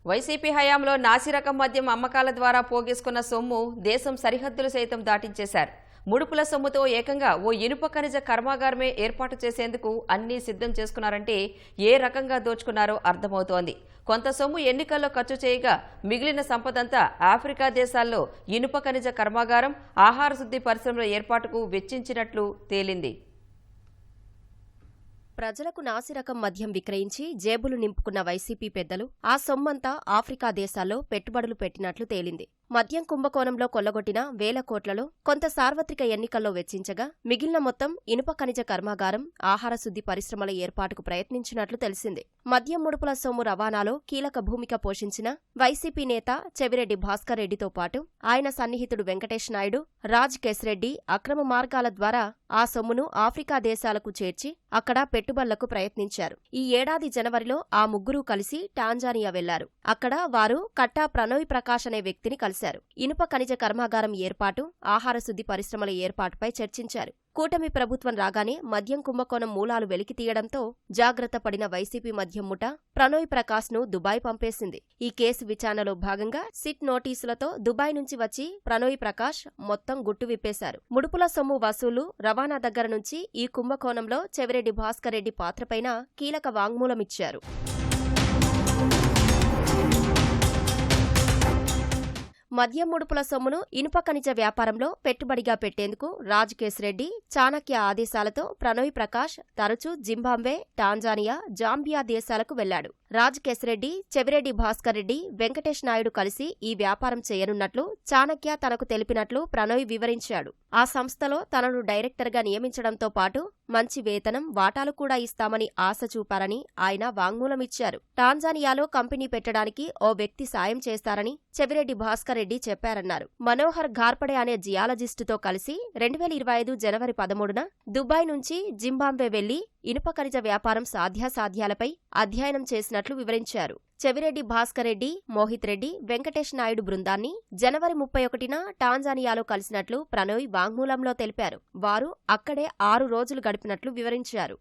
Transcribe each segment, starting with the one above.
YCP హయాంలో నాసిరకం మద్యం అమ్మకాల ద్వారా పోగేసుకున్న సొమ్ము దేశం సరిహద్దులు సైతం దాటించేశారు. ముడుపుల సొమ్ముతో ఏకంగా ఓ ఇనుప ఖనిజ కర్మాగారమే ఏర్పాటు చేసేందుకు అన్నీ సిద్ధం చేసుకున్నారంటే ఏ రకంగా దోచుకున్నారో అర్థమవుతోంది. కొంత సొమ్ము ఎన్నికల్లో ఖర్చు చేయగా మిగిలిన సంపదంతా ఆఫ్రికా దేశాల్లో ఇనుప ఖనిజ కర్మాగారం, ఆహార శుద్ధి పరిశ్రమల ఏర్పాటుకు వెచ్చించినట్లు తేలింది. ప్రజలకు నాసిరకం మద్యం విక్రయించి జేబులు నింపుకున్న వైసీపీ పెద్దలు ఆ సొమ్మంతా ఆఫ్రికా దేశాల్లో పెట్టుబడులు పెట్టినట్లు తేలింది. మద్యం కుంభకోణంలో కొల్లగొట్టిన వేల కోట్లలో కొంత సార్వత్రిక ఎన్నికల్లో వెచ్చించగా మిగిలిన మొత్తం ఇనుప ఖనిజ కర్మాగారం, ఆహార శుద్ధి పరిశ్రమల ఏర్పాటుకు ప్రయత్నించినట్లు తెలిసింది. మద్యం ముడుపుల సొమ్ము రవాణాలో కీలక భూమిక పోషించిన వైసీపీ నేత చెవిరెడ్డి భాస్కర్ రెడ్డితో పాటు ఆయన సన్నిహితుడు వెంకటేష్ నాయుడు, రాజ్ కేశరెడ్డి అక్రమ మార్గాల ద్వారా ఆ సొమ్మును ఆఫ్రికా దేశాలకు చేర్చి అక్కడ పెట్టుబడులకు ప్రయత్నించారు. ఈ ఏడాది జనవరిలో ఆ ముగ్గురూ కలిసి టాంజానియా వెళ్లారు. అక్కడ వారు కట్టా ప్రణోయ్ ప్రకాష్ అనే వ్యక్తిని కలిశారు. ఇనుప ఖనిజ కర్మాగారం ఏర్పాటు, ఆహార శుద్ధి పరిశ్రమల ఏర్పాటుపై చర్చించారు. కూటమి ప్రభుత్వం రాగానే మద్యం కుంభకోణం మూలాలు వెలికితీయడంతో జాగ్రత్త పడిన వైసీపీ మద్యం ముఠ ప్రణోయ్ ప్రకాష్ ను దుబాయ్ పంపేసింది. ఈ కేసు విచారణలో భాగంగా సిట్ నోటీసులతో దుబాయ్ నుంచి వచ్చి ప్రణోయ్ ప్రకాష్ మొత్తం గుట్టు విప్పేశారు. ముడుపుల సొమ్ము వసూలు, రవాణా దగ్గర నుంచి ఈ కుంభకోణంలో చెవిరెడ్డి భాస్కర్ రెడ్డి పాత్రపైన కీలక వాంగ్మూలమిచ్చారు. మద్యం ముడుపుల సొమ్మును ఇనుప ఖనిజ వ్యాపారంలో పెట్టుబడిగా పెట్టేందుకు రాజ్ కేశరెడ్డి, చాణక్య ఆదేశాలతో ప్రణోయ్ ప్రకాష్ తరచూ జింబాబ్వే, టాంజానియా, జాంబియా దేశాలకు వెళ్లాడు. రాజ్ కేశరెడ్డి, చెవిరెడ్డి భాస్కర్ రెడ్డి, వెంకటేష్ నాయుడు కలిసి ఈ వ్యాపారం చేయనున్నట్లు చాణక్య తనకు తెలిపినట్లు ప్రణోయ్ వివరించాడు. ఆ సంస్థలో తనను డైరెక్టర్గా నియమించడంతో పాటు మంచి వేతనం, వాటాలు కూడా ఇస్తామని ఆశ చూపారని ఆయన వాంగ్మూలమిచ్చారు. టాంజానియాలో కంపెనీ పెట్టడానికి ఓ వ్యక్తి సాయం చేస్తారని చెవిరెడ్డి భాస్కర్ రెడ్డి చెప్పారన్నారు. మనోహర్ ఘార్పడే అనే జియాలజిస్టుతో కలిసి 2025 జనవరి 13న దుబాయ్ నుంచి జింబాబ్వే వెళ్లి ఇనుప ఖనిజ వ్యాపారం సాధ్యాసాధ్యాలపై అధ్యయనం చేసినట్లు వివరించారు. చెవిరెడ్డి భాస్కర్ రెడ్డి, మోహిత్ రెడ్డి, వెంకటేష్ నాయుడు బృందాన్ని జనవరి 31న టాంజానియాలో కలిసినట్లు ప్రణోయ్ వాంగ్మూలంలో తెలిపారు. వారు అక్కడే 6 రోజులు గడిపినట్లు వివరించారు.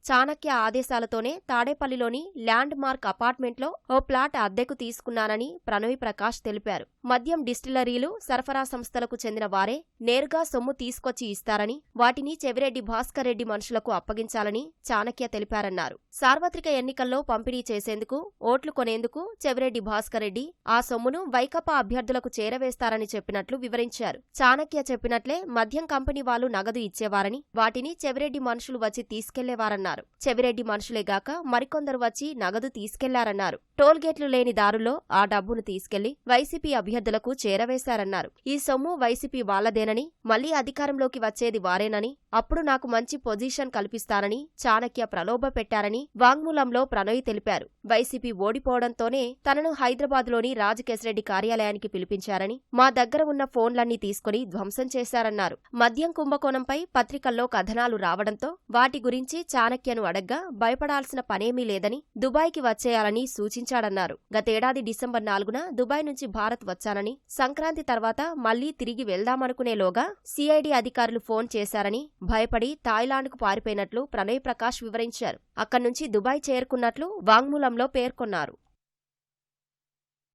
చాణక్య ఆదేశాలతోనే తాడేపల్లిలోని ల్యాండ్ మార్క్ అపార్ట్మెంట్లో ఓ ప్లాట్ అద్దెకు తీసుకున్నానని ప్రణోయ్ ప్రకాష్ తెలిపారు. మద్యం డిస్టిలరీలు, సరఫరా సంస్థలకు చెందిన వారే నేరుగా సొమ్ము తీసుకొచ్చి ఇస్తారని, వాటిని చెవిరెడ్డి భాస్కర్ రెడ్డి మనుషులకు అప్పగించాలని చాణక్య తెలిపారన్నారు. సార్వత్రిక ఎన్నికల్లో పంపిణీ చేసేందుకు, ఓట్లు కొనేందుకు చెవిరెడ్డి భాస్కర్ రెడ్డి ఆ సొమ్మును వైకాపా అభ్యర్థులకు చేరవేస్తారని చెప్పినట్లు వివరించారు. చాణక్య చెప్పినట్లే మద్యం కంపెనీ వాళ్లు నగదు ఇచ్చేవారని, వాటిని చెవిరెడ్డి మనుషులు వచ్చి తీసుకెళ్లేవారన్నారు. చెవిరెడ్డి మనుషులేగాక మరికొందరు వచ్చి నగదు తీసుకెళ్లారన్నారు. టోల్గేట్లు లేని దారుల్లో ఆ డబ్బును తీసుకెళ్లి వైసీపీ అభ్యర్థులకు చేరవేశారన్నారు. ఈ సొమ్ము వైసీపీ వాళ్లదేనని, మళ్లీ అధికారంలోకి వచ్చేది వారేనని, అప్పుడు నాకు మంచి పొజిషన్ కల్పిస్తానని చాణక్య ప్రలోభ పెట్టారని వాంగ్మూలంలో ప్రణోయ్ తెలిపారు. వైసీపీ ఓడిపోవడంతోనే తనను హైదరాబాద్లోని రాజ్ కేశరెడ్డి కార్యాలయానికి పిలిపించారని, మా దగ్గర ఉన్న ఫోన్లన్నీ తీసుకుని ధ్వంసం చేశారన్నారు. మద్యం కుంభకోణంపై పత్రికల్లో కథనాలు రావడంతో వాటి గురించి చాణక్యను అడగ్గా భయపడాల్సిన పనేమీ లేదని, దుబాయ్కి వచ్చేయాలని సూచించాడన్నారు. గతేడాది డిసెంబర్ 4న దుబాయ్ నుంచి భారత్ వచ్చానని, సంక్రాంతి తర్వాత మళ్లీ తిరిగి వెళ్దామనుకునేలోగా సిఐడి అధికారులు ఫోన్ చేశారని, భయపడి థాయిలాండ్కు పారిపోయినట్లు ప్రణోయ్ ప్రకాష్ వివరించారు. అక్కడ్నుంచి దుబాయ్ చేరుకున్నట్లు వాంగ్మూలంలో పేర్కొన్నారు.